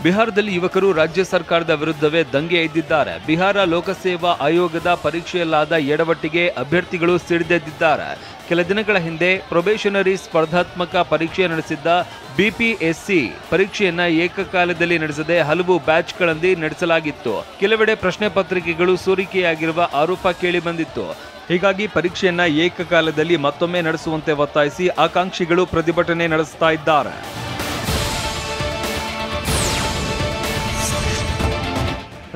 ಬಿಹಾರದಲ್ಲಿ ಯುವಕರು ರಾಜ್ಯ ಸರ್ಕಾರದ ವಿರುದ್ಧವೇ ದಂಗೆ ಎದ್ದಿದ್ದಾರೆ. ಬಿಹಾರ ಲೋಕಸೇವಾ ಆಯೋಗದ ಪರೀಕ್ಷೆಯಲ್ಲಾದ ಎಡವಟ್ಟಿಗೆ ಅಭ್ಯರ್ಥಿಗಳು ಸಿಡಿದೆದ್ದಿದ್ದಾರೆ. ಕೆಲ ದಿನಗಳ ಹಿಂದೆ ಪ್ರೊಬೇಷನರಿ ಸ್ಪರ್ಧಾತ್ಮಕ ಪರೀಕ್ಷೆ ನಡೆಸಿದ್ದ ಬಿಪಿಎಸ್ಸಿ ಪರೀಕ್ಷೆಯನ್ನ ಏಕಕಾಲದಲ್ಲಿ ನಡೆಸದೆ ಹಲವು ಬ್ಯಾಚ್ಗಳಲ್ಲಿ ನಡೆಸಲಾಗಿತ್ತು. ಕೆಲವೆಡೆ ಪ್ರಶ್ನೆ ಪತ್ರಿಕೆಗಳು ಸೋರಿಕೆಯಾಗಿರುವ ಆರೋಪ ಕೇಳಿಬಂದಿತ್ತು. ಹೀಗಾಗಿ ಪರೀಕ್ಷೆಯನ್ನ ಏಕಕಾಲದಲ್ಲಿ ಮತ್ತೊಮ್ಮೆ ನಡೆಸುವಂತೆ ಒತ್ತಾಯಿಸಿ ಆಕಾಂಕ್ಷಿಗಳು ಪ್ರತಿಭಟನೆ ನಡೆಸ್ತಾ ಇದ್ದಾರೆ.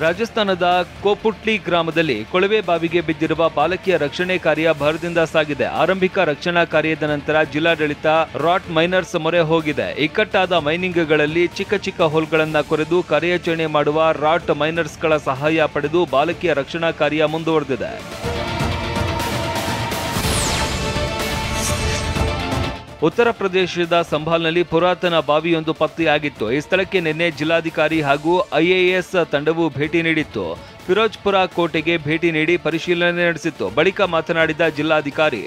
ರಾಜಸ್ಥಾನದ ಕೋಪುಟ್ಲಿ ಗ್ರಾಮದಲ್ಲಿ ಕೊಳವೆ ಬಾವಿಗೆ ಬಿದ್ದಿರುವ ಬಾಲಕಿಯ ರಕ್ಷಣೆ ಕಾರ್ಯ ಭರದಿಂದ ಸಾಗಿದೆ. ಆರಂಭಿಕ ರಕ್ಷಣಾ ಕಾರ್ಯದ ನಂತರ ಜಿಲ್ಲಾಡಳಿತ ರಾಟ್ ಮೈನರ್ಸ್ ಮೊರೆ ಹೋಗಿದೆ. ಇಕ್ಕಟ್ಟಾದ ಮೈನಿಂಗ್ಗಳಲ್ಲಿ ಚಿಕ್ಕ ಚಿಕ್ಕ ಹೋಲ್ಗಳನ್ನು ಕೊರೆದು ಕಾರ್ಯಾಚರಣೆ ಮಾಡುವ ರಾಟ್ ಮೈನರ್ಸ್ಗಳ ಸಹಾಯ ಪಡೆದು ಬಾಲಕಿಯ ರಕ್ಷಣಾ ಕಾರ್ಯ ಮುಂದುವರೆದಿದೆ. ಉತ್ತರ ಪ್ರದೇಶದ ಸಂಭಾಲ್ನಲ್ಲಿ ಪುರಾತನ ಬಾವಿಯೊಂದು ಪತ್ತೆಯಾಗಿತ್ತು. ಈ ಸ್ಥಳಕ್ಕೆ ನಿನ್ನೆ ಜಿಲ್ಲಾಧಿಕಾರಿ ಹಾಗೂ ಐಎಎಸ್ ತಂಡವು ಭೇಟಿ ನೀಡಿತ್ತು. ಫಿರೋಜ್ಪುರ ಕೋಟೆಗೆ ಭೇಟಿ ನೀಡಿ ಪರಿಶೀಲನೆ ನಡೆಸಿತ್ತು. ಬಳಿಕ ಮಾತನಾಡಿದ ಜಿಲ್ಲಾಧಿಕಾರಿ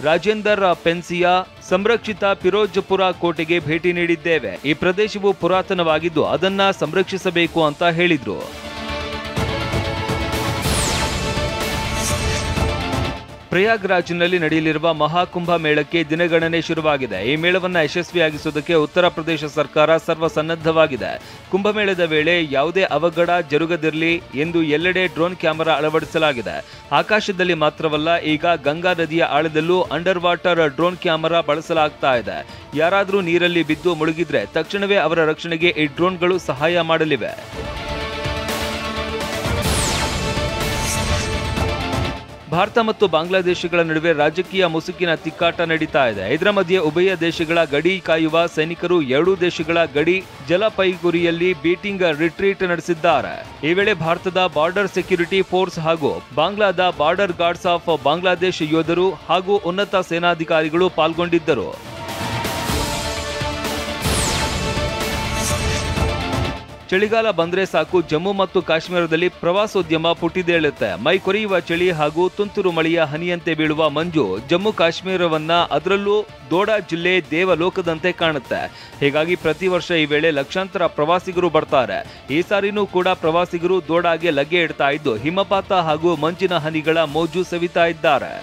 ರಾಜೇಂದರ್ ಪೆನ್ಸಿಯಾ, ಸಂರಕ್ಷಿತ ಫಿರೋಜ್ಪುರ ಕೋಟೆಗೆ ಭೇಟಿ ನೀಡಿದ್ದೇವೆ. ಈ ಪ್ರದೇಶವು ಪುರಾತನವಾಗಿದ್ದು ಅದನ್ನ ಸಂರಕ್ಷಿಸಬೇಕು ಅಂತ ಹೇಳಿದ್ರು. ಪ್ರಯಾಗ್ರಾಜ್ನಲ್ಲಿ ನಡೆಯಲಿರುವ ಮಹಾಕುಂಭ ಮೇಳಕ್ಕೆ ದಿನಗಣನೆ ಶುರುವಾಗಿದೆ. ಈ ಮೇಳವನ್ನು ಯಶಸ್ವಿಯಾಗಿಸುವುದಕ್ಕೆ ಉತ್ತರ ಪ್ರದೇಶ ಸರ್ಕಾರ ಸರ್ವಸನ್ನದ್ಧವಾಗಿದೆ. ಕುಂಭಮೇಳದ ವೇಳೆ ಯಾವುದೇ ಅವಘಡ ಜರುಗದಿರಲಿ ಎಂದು ಎಲ್ಲೆಡೆ ಡ್ರೋನ್ ಕ್ಯಾಮೆರಾ ಅಳವಡಿಸಲಾಗಿದೆ. ಆಕಾಶದಲ್ಲಿ ಮಾತ್ರವಲ್ಲ, ಈಗ ಗಂಗಾ ನದಿಯ ಆಳದಲ್ಲೂ ಅಂಡರ್ ವಾಟರ್ ಡ್ರೋನ್ ಕ್ಯಾಮೆರಾ ಬಳಸಲಾಗ್ತಾ ಇದೆ. ಯಾರಾದರೂ ನೀರಲ್ಲಿ ಬಿದ್ದು ಮುಳುಗಿದ್ರೆ ತಕ್ಷಣವೇ ಅವರ ರಕ್ಷಣೆಗೆ ಈ ಡ್ರೋನ್ಗಳು ಸಹಾಯ ಮಾಡಲಿವೆ. ಭಾರತ ಮತ್ತು ಬಾಂಗ್ಲಾದೇಶಗಳ ನಡುವೆ ರಾಜಕೀಯ ಮುಸುಕಿನ ತಿಕ್ಕಾಟ ನಡೀತಾ ಇದೆ. ಇದರ ಮಧ್ಯೆ ಉಭಯ ದೇಶಗಳ ಗಡಿ ಕಾಯುವ ಸೈನಿಕರು ಎರಡೂ ದೇಶಗಳ ಗಡಿ ಜಲಪೈಗುರಿಯಲ್ಲಿ ಬೀಟಿಂಗ್ ರಿಟ್ರೀಟ್ ನಡೆಸಿದ್ದಾರೆ. ಈ ವೇಳೆ ಭಾರತದ ಬಾರ್ಡರ್ ಸೆಕ್ಯೂರಿಟಿ ಫೋರ್ಸ್ ಹಾಗೂ ಬಾಂಗ್ಲಾದ ಬಾರ್ಡರ್ ಗಾರ್ಡ್ಸ್ ಆಫ್ ಬಾಂಗ್ಲಾದೇಶ್ ಯೋಧರು ಹಾಗೂ ಉನ್ನತ ಸೇನಾಧಿಕಾರಿಗಳು ಪಾಲ್ಗೊಂಡಿದ್ದರು. ಚಳಿಗಾಲ ಬಂದ್ರೆ ಸಾಕು, ಜಮ್ಮು ಮತ್ತು ಕಾಶ್ಮೀರದಲ್ಲಿ ಪ್ರವಾಸೋದ್ಯಮ ಪುಟಿದೇಳುತ್ತೆ. ಮೈ ಕೊರೆಯುವ ಚಳಿ ಹಾಗೂ ತುಂತುರು ಮಳೆಯ ಹನಿಯಂತೆ ಬೀಳುವ ಮಂಜು ಜಮ್ಮು ಕಾಶ್ಮೀರವನ್ನ, ಅದರಲ್ಲೂ ದೋಡಾ ಜಿಲ್ಲೆ ದೇವಲೋಕದಂತೆ ಕಾಣುತ್ತೆ. ಹೀಗಾಗಿ ಪ್ರತಿ ವರ್ಷ ಈ ವೇಳೆ ಲಕ್ಷಾಂತರ ಪ್ರವಾಸಿಗರು ಬರ್ತಾರೆ. ಈ ಸಾರಿನೂ ಕೂಡ ಪ್ರವಾಸಿಗರು ದೋಡಾಗೆ ಲಗ್ಗೆ ಇಡ್ತಾ ಇದ್ದು ಹಿಮಪಾತ ಹಾಗೂ ಮಂಜಿನ ಹನಿಗಳ ಮೋಜು ಸವಿತಾ ಇದ್ದಾರೆ.